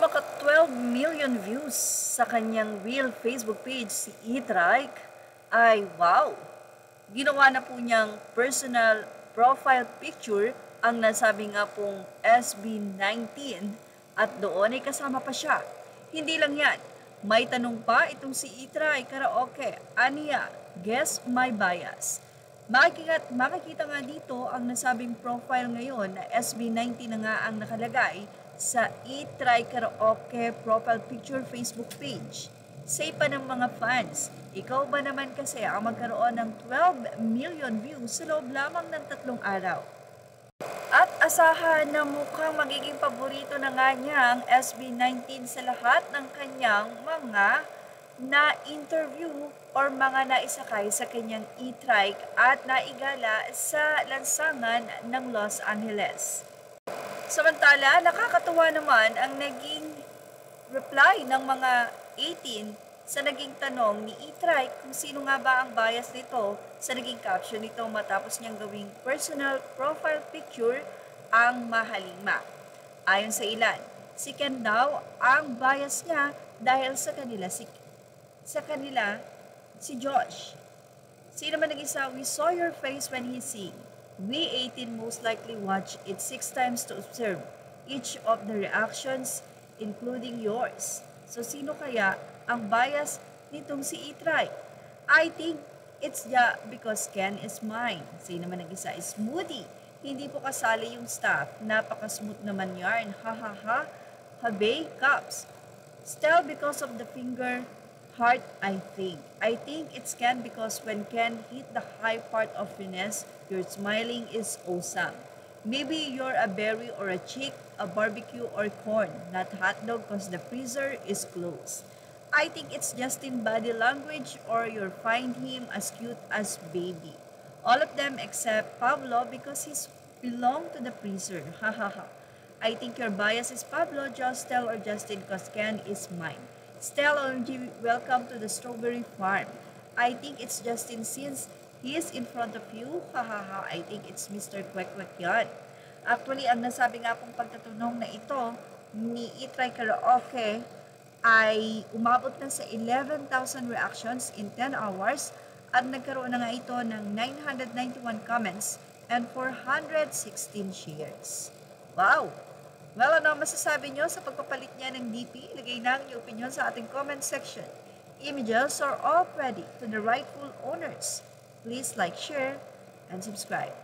maka-12 million views sa kanyang real Facebook page si E-Trike, ay wow! Ginawa na po niyang personal profile picture ang nasabi nga pong SB19 at doon ay kasama pa siya. Hindi lang yan, may tanong pa itong si E-Trike Karaoke. Aniya, guess my bias. Makikita nga dito ang nasabing profile ngayon na SB19 na nga ang nakalagay sa E-Try Karaoke profile picture Facebook page. Say pa ng mga fans, ikaw ba naman kasi ang magkaroon ng 12 million views sa loob lamang ng 3 araw? At asahan na mukhang magiging paborito na nga niya ang SB19 sa lahat ng kanyang mga na-interview or mga naisakay sa kanyang e-trike at naigala sa lansangan ng Los Angeles. Samantala, nakakatuwa naman ang naging reply ng mga 18 sa naging tanong ni E-Trike kung sino nga ba ang bias nito sa naging caption nito matapos niyang gawing personal profile picture ang mahalima. Ayon sa ilan, si Ken daw ang bias niya dahil sa kanila si Josh. Sino man nag-isa, we saw your face when he sing. We 18 most likely watch it 6 times to observe each of the reactions, including yours. So, sino kaya ang bias nitong si E-Try? I think it's because Ken is mine. Sino naman nag-isa is Moody. Hindi po kasali yung staff. Napaka-smooth naman yarn. Ha ha ha. Habay, Cups. Still because of the finger heart, I think. I think it's Ken because when Ken hit the high part of finesse, your smiling is awesome. Maybe you're a berry or a chick, a barbecue or corn, not hot dog because the freezer is closed. I think it's just in body language or you find him as cute as baby. All of them except Pablo because he's belong to the freezer. Ha ha ha. I think your bias is Pablo, Jostel, or Justin because Ken is mine. Stel OMG, welcome to the strawberry farm. I think it's Justin since he is in front of you. Hahaha, I think it's Mr. Kwek Kwek yan. Actually, ang nasabi nga pong pagtatanong na ito ni E-Try Karaoke ay umabot na sa 11,000 reactions in 10 hours at nagkaroon na nga ito ng 991 comments and 416 shares. Wow! Well, ano masasabi nyo sa pagpapalit niya ng DP? Ilagay na ang inyong opinion sa ating comment section. Images are all ready to the rightful owners. Please like, share, and subscribe.